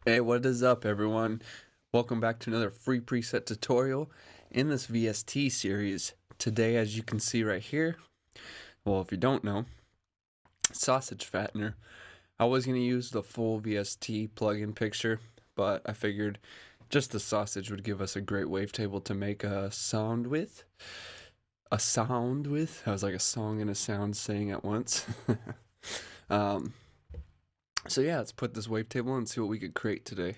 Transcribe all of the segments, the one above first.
Hey, what is up, everyone? Welcome back to another free preset tutorial in this VST series. Today, as you can see right here, well, if you don't know, sausage fattener. I was going to use the full VST plugin picture, but I figured just the sausage would give us a great wavetable to make a sound with. A sound with? I was like a song and a sound saying at once. um, so yeah, let's put this wavetable and see what we could create today.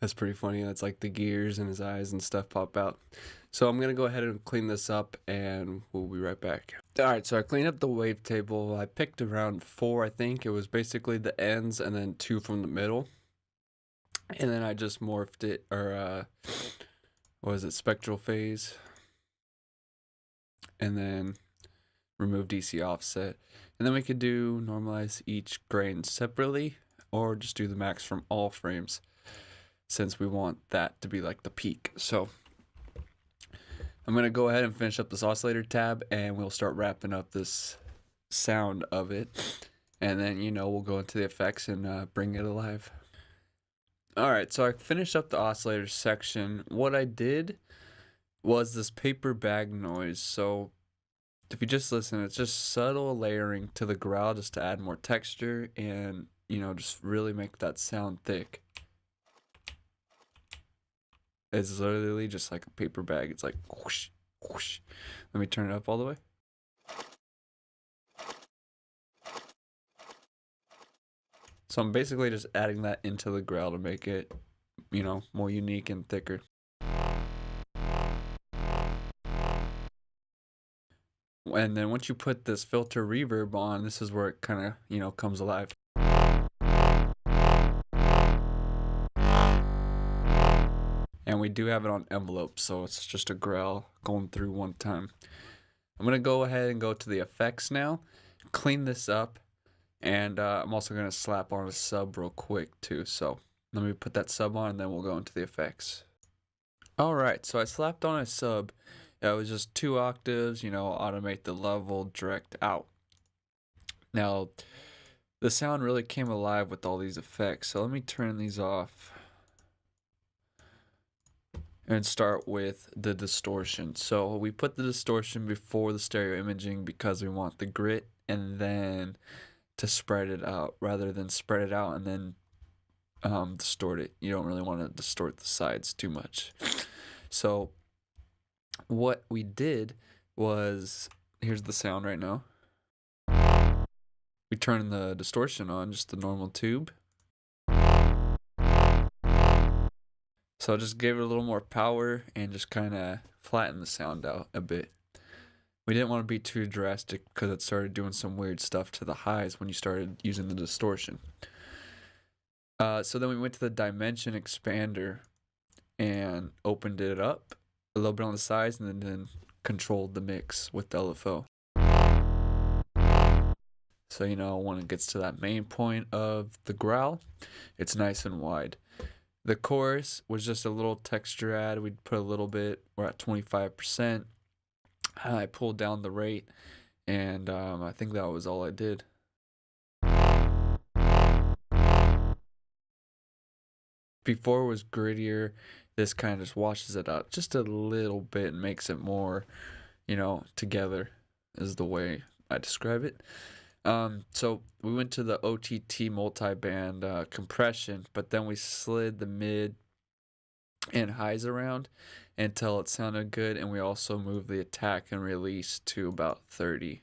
That's pretty funny. That's like the gears in his eyes and stuff pop out. So I'm gonna go ahead and clean this up and we'll be right back. Alright, so I cleaned up the wavetable. I picked around 4, I think. It was basically the ends and then 2 from the middle. And then I just morphed it, or what was it, spectral phase. And then remove DC offset. And then we could do normalize each grain separately, or just do the max from all frames, since we want that to be like the peak. So I'm gonna go ahead and finish up this oscillator tab and we'll start wrapping up this sound of it, and then we'll go into the effects and bring it alive. Alright, so I finished up the oscillator section. What I did was this paper bag noise. So if you just listen, it's just subtle layering to the growl just to add more texture and just really make that sound thick. It's literally just like a paper bag. It's like whoosh, whoosh. Let me turn it up all the way. So I'm basically just adding that into the growl to make it, more unique and thicker. And then once you put this filter reverb on, this is where it kind of, comes alive. And we do have it on envelope, so it's just a growl going through one time. I'm going to go ahead and go to the effects now, clean this up, and I'm also going to slap on a sub real quick too. So let me put that sub on and then we'll go into the effects. Alright, so I slapped on a sub. It was just 2 octaves, automate the level, direct out. Now, the sound really came alive with all these effects, so let me turn these off and start with the distortion. So we put the distortion before the stereo imaging because we want the grit and then to spread it out rather than spread it out and then distort it. You don't really want to distort the sides too much. So what we did was, here's the sound right now. We turn the distortion on, just the normal tube. So I just gave it a little more power and just kind of flatten the sound out a bit. We didn't want to be too drastic because it started doing some weird stuff to the highs when you started using the distortion. So then we went to the dimension expander and opened it up a little bit on the sides and then controlled the mix with the LFO. So when it gets to that main point of the growl, it's nice and wide. The chorus was just a little texture add. We'd put a little bit. We're at 25%. I pulled down the rate, and I think that was all I did. Before it was grittier. This kind of just washes it out just a little bit and makes it more, together is the way I describe it. So we went to the OTT multi-band compression, but then we slid the mid and highs around until it sounded good, and we also moved the attack and release to about 30,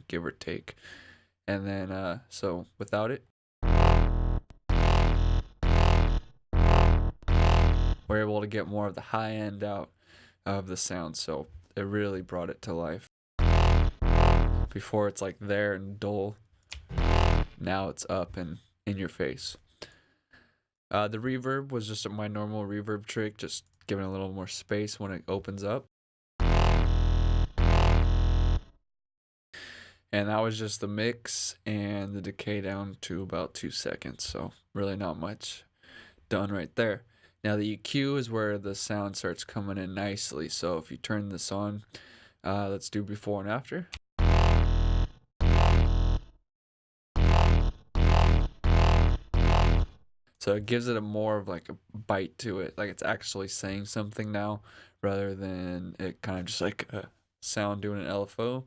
give or take. And then, so without it, we're able to get more of the high end out of the sound, so it really brought it to life. Before it's like there and dull, now it's up and in your face. The reverb was just my normal reverb trick, just giving a little more space when it opens up. And that was just the mix and the decay down to about 2 seconds, so really not much done right there. Now the EQ is where the sound starts coming in nicely, so if you turn this on, let's do before and after. So it gives it a more of like a bite to it, like it's actually saying something now, rather than it kind of just like a sound doing an LFO.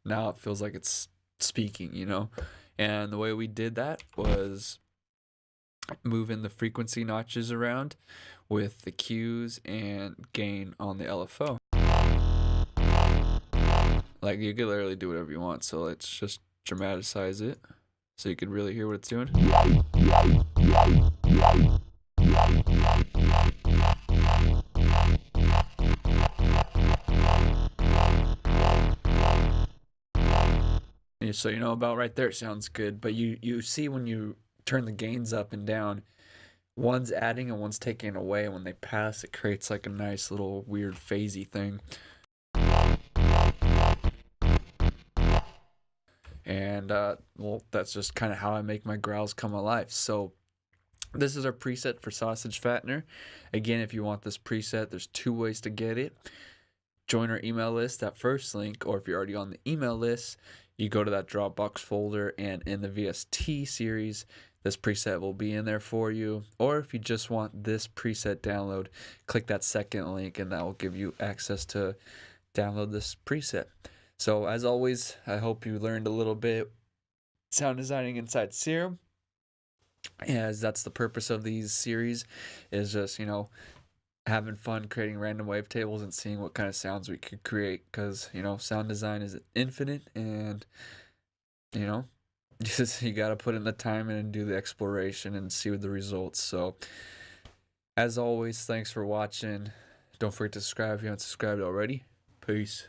Now it feels like it's speaking, you know? And the way we did that was moving the frequency notches around with the Qs and gain on the LFO. Like you could literally do whatever you want, so let's just dramatize it so you can really hear what it's doing. So you know about right there, it sounds good, but you see when you turn the gains up and down, one's adding and one's taking away, and when they pass, it creates like a nice little weird phasey thing. And well, that's just kind of how I make my growls come alive. So this is our preset for Sausage Fattener. Again, if you want this preset, there's 2 ways to get it. Join our email list, that first link, or if you're already on the email list, you go to that Dropbox folder, and in the VST series, this preset will be in there for you. Or if you just want this preset download, click that second link, and that will give you access to download this preset. So as always, I hope you learned a little bit sound designing inside Serum, as that's the purpose of these series, is just, you know, having fun creating random wavetables and seeing what kind of sounds we could create, because, you know, sound design is infinite, and, you know, you got to put in the time and do the exploration and see the results. So as always, thanks for watching. Don't forget to subscribe if you haven't subscribed already. Peace.